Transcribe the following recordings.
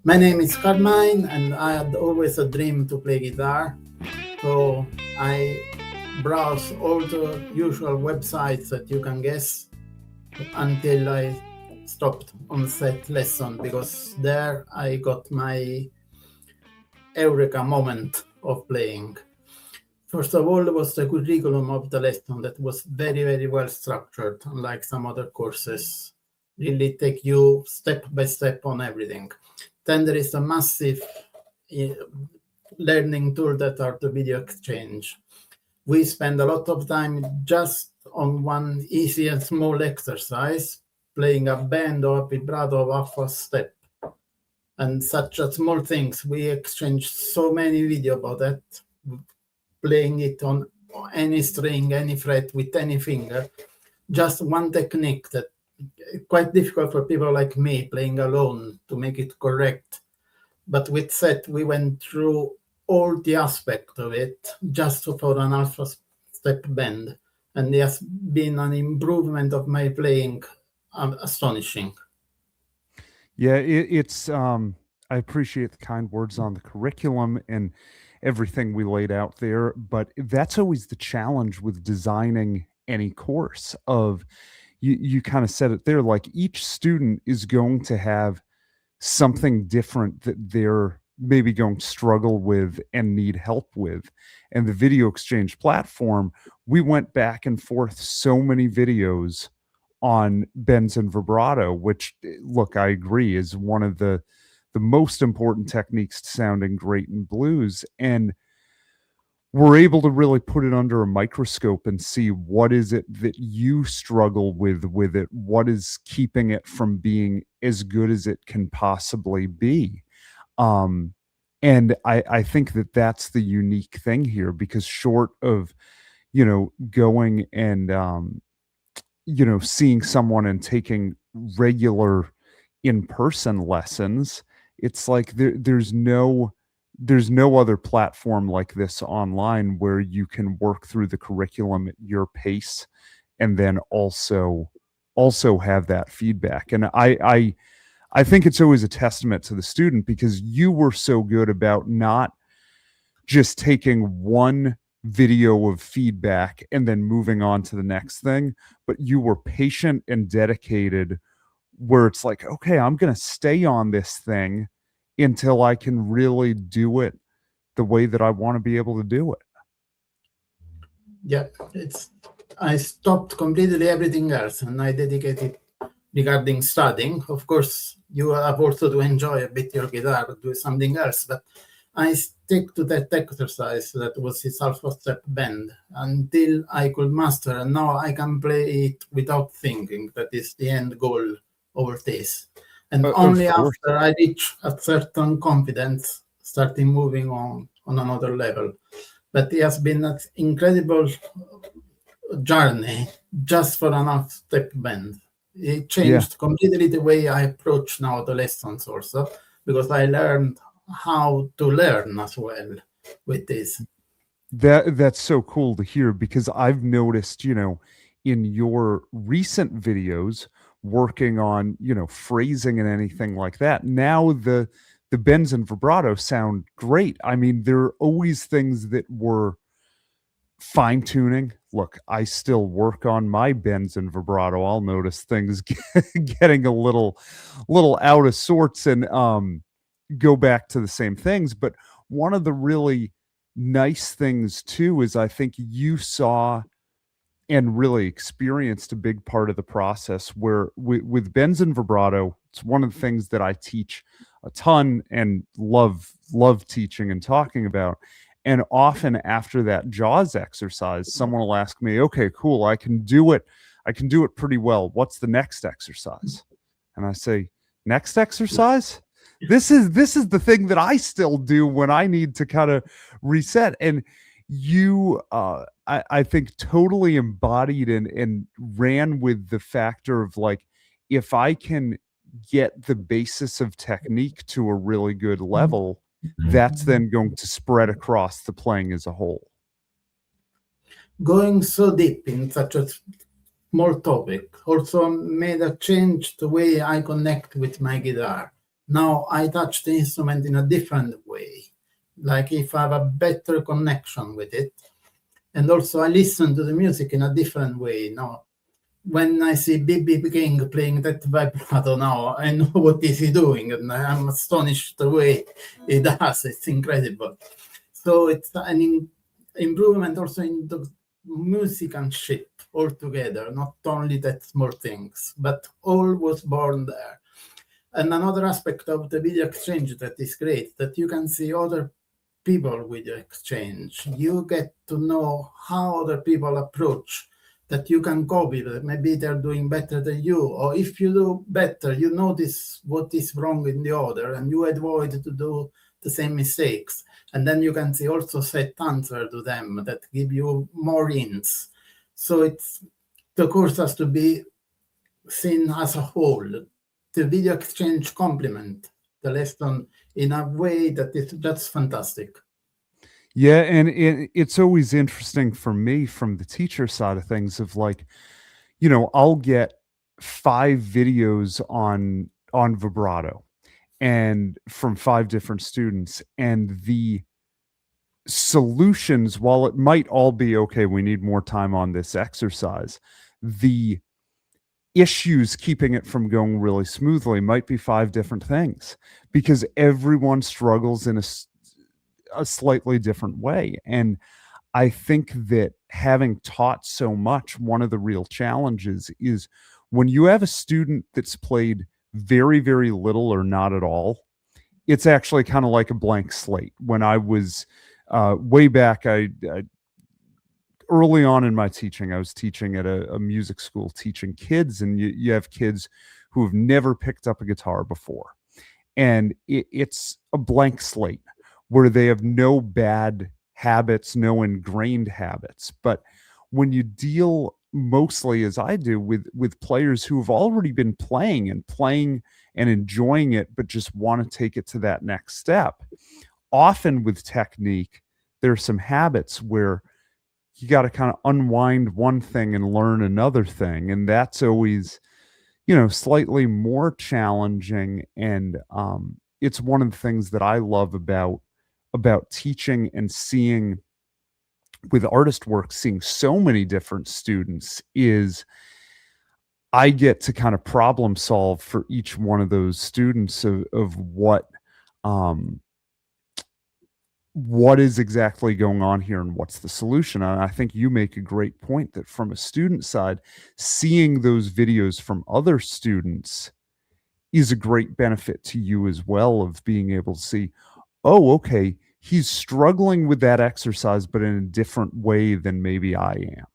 My name is Carmine, and I had always a dream to play guitar. So I browse all the usual websites that you can guess until I stopped on set lesson, because there I got my eureka moment of playing. First of all, it was the curriculum of the lesson that was very, very well structured, unlike some other courses. Really take you step by step on everything. Then there is a massive learning tool that are the Video Exchange. We spend a lot of time just on one easy and small exercise, playing a bend or a vibrato of half a step. And such a small things, we exchange so many video about that, playing it on any string, any fret, with any finger. Just one technique that quite difficult for people like me playing alone to make it correct. But with Seth, we went through all the aspect of it just for an alpha step bend. And it has been an improvement of my playing astonishing. Yeah, it's I appreciate the kind words on the curriculum and everything we laid out there, but that's always the challenge with designing any course of you kind of said it there, like each student is going to have something different that they're maybe going to struggle with and need help with. And the video exchange platform, we went back and forth so many videos on bends and vibrato, which, look, I agree, is one of the most important techniques to sounding great in blues. And we're able to really put it under a microscope and see what is it that you struggle with it, what is keeping it from being as good as it can possibly be. And I think that that's the unique thing here, because short of going and seeing someone and taking regular in-person lessons, it's like there's no other platform like this online where you can work through the curriculum at your pace and then also have that feedback. And I think it's always a testament to the student, because you were so good about not just taking one video of feedback and then moving on to the next thing, but you were patient and dedicated, where it's like, okay, I'm going to stay on this thing until I can really do it the way that I want to be able to do it. Yeah, I stopped completely everything else and I dedicated regarding studying. Of course, you have also to enjoy a bit your guitar, do something else, but I stick to that exercise that was his alpha step bend until I could master, and now I can play it without thinking. That is the end goal over this. And Of only course. after I reach a certain confidence, starting moving on another level. But it has been an incredible journey just for an half step bend. It Yeah. changed completely the way I approach now the lessons also, because I learned how to learn as well with this. That's so cool to hear, because I've noticed, in your recent videos working on, phrasing and anything like that. Now the bends and vibrato sound great. I mean, there are always things that were fine tuning. Look, I still work on my bends and vibrato. I'll notice things getting a little out of sorts and go back to the same things. But one of the really nice things too is I think you saw and really experienced a big part of the process where with bends and vibrato, it's one of the things that I teach a ton and love teaching and talking about. And often after that jaws exercise, someone will ask me, okay, cool, I can do it pretty well, what's the next exercise? And I say, next exercise? This is the thing that I still do when I need to kind of reset. And you I think totally embodied and ran with the factor of, like, if I can get the basis of technique to a really good level, that's then going to spread across the playing as a whole. Going so deep in such a small topic also made a change the way I connect with my guitar. Now I touch the instrument in a different way, like if I have a better connection with it. And also I listen to the music in a different way now. When I see B.B. King playing that vibrato now, I know what is he doing, and I'm astonished the way he does. It's incredible. So it's an improvement also in the musicianship altogether, not only that small things, but all was born there. And another aspect of the video exchange that is great, that you can see other people with the exchange. You get to know how other people approach, that you can copy, that maybe they're doing better than you, or if you do better, you notice what is wrong in the other and you avoid to do the same mistakes. And then you can see also set answer to them that give you more hints. So it's, the course has to be seen as a whole. The video exchange complement the lesson in a way that is just fantastic. Yeah, and it's always interesting for me from the teacher side of things of like, I'll get 5 videos on vibrato and from 5 different students, and the solutions, while it might all be okay, we need more time on this exercise, the issues keeping it from going really smoothly might be 5 different things, because everyone struggles in a slightly different way. And I think that having taught so much, one of the real challenges is when you have a student that's played very, very little or not at all, it's actually kind of like a blank slate. When I was way back, I early on in my teaching, I was teaching at a music school, teaching kids, and you have kids who have never picked up a guitar before. And it's a blank slate where they have no bad habits, no ingrained habits. But when you deal mostly, as I do, with players who have already been playing and enjoying it, but just want to take it to that next step, often with technique, there are some habits where you got to kind of unwind one thing and learn another thing. And that's always, slightly more challenging. And it's one of the things that I love about teaching and seeing with ArtistWorks, seeing so many different students, is I get to kind of problem solve for each one of those students of what is exactly going on here and what's the solution. And I think you make a great point that from a student side, seeing those videos from other students is a great benefit to you as well, of being able to see, oh, okay, he's struggling with that exercise, but in a different way than maybe I am.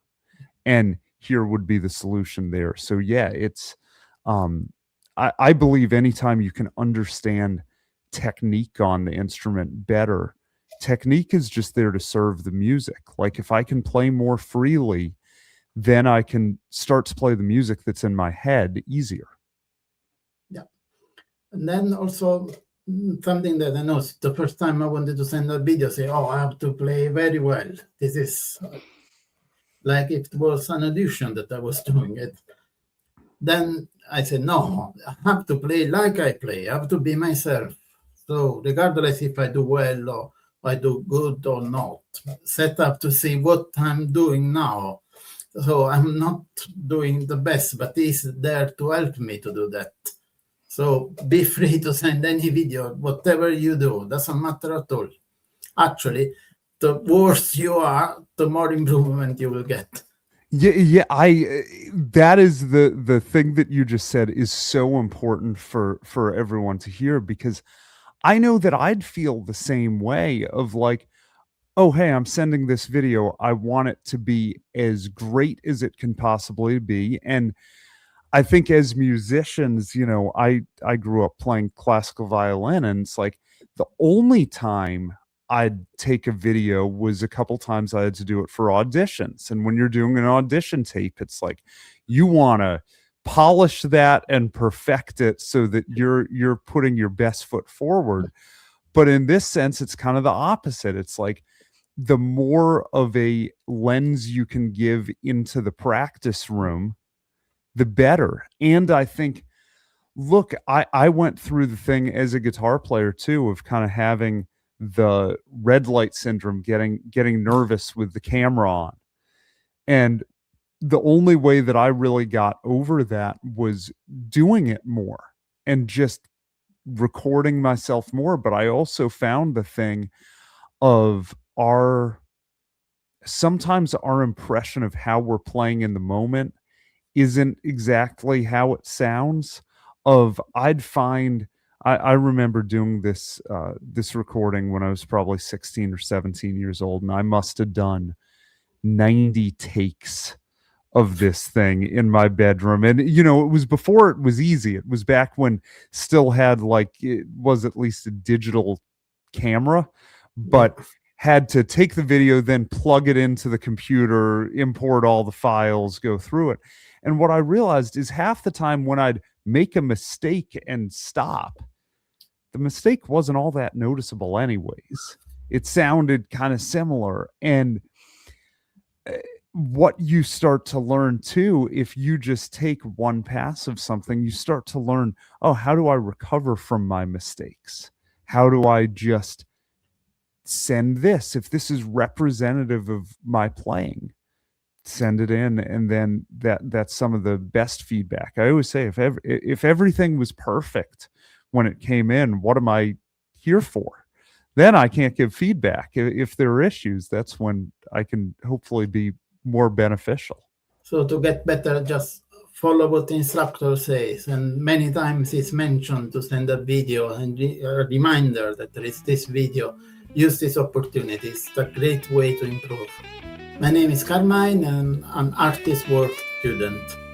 And here would be the solution there. So yeah, it's, I believe anytime you can understand technique on the instrument better, technique is just there to serve the music. Like if I can play more freely, then I can start to play the music that's in my head easier. Yeah. And then also something that I noticed the first time I wanted to send a video, say, oh, I have to play very well. This is like if it was an audition that I was doing it. Then I said, no, I have to play like I play. I have to be myself. So regardless if I do well or I do good or not, set up to see what I'm doing now. So I'm not doing the best, but he's there to help me to do that. So be free to send any video, whatever you do, doesn't matter at all. Actually, the worse you are, the more improvement you will get. Yeah, that is the thing that you just said is so important for everyone to hear, because I know that I'd feel the same way of like, oh, hey, I'm sending this video. I want it to be as great as it can possibly be. And I think as musicians, I grew up playing classical violin, and it's like the only time I'd take a video was a couple times I had to do it for auditions. And when you're doing an audition tape, it's like you want to polish that and perfect it so that you're putting your best foot forward. But in this sense, it's kind of the opposite. It's like the more of a lens you can give into the practice room, the better. And I think look, I went through the thing as a guitar player too, of kind of having the red light syndrome, getting nervous with the camera on. And the only way that I really got over that was doing it more and just recording myself more. But I also found the thing of sometimes our impression of how we're playing in the moment isn't exactly how it sounds. I remember doing this recording when I was probably 16 or 17 years old, and I must have done 90 takes of this thing in my bedroom. And it was before it was easy. It was back when still had, like, it was at least a digital camera, but had to take the video, then plug it into the computer, import all the files, go through it. And what I realized is half the time when I'd make a mistake and stop, the mistake wasn't all that noticeable anyways. It sounded kind of similar. And what you start to learn too, if you just take one pass of something, you start to learn, oh, how do I recover from my mistakes? How do I just send this? If this is representative of my playing, send it in. And then that's some of the best feedback. I always say, if everything was perfect when it came in, what am I here for? Then I can't give feedback. If there are issues, that's when I can hopefully be more beneficial. So to get better, just follow what the instructor says. And many times it's mentioned to send a video and a reminder that there is this video. Use this opportunity. It's a great way to improve. My name is Carmine and I'm an ArtistWorks student.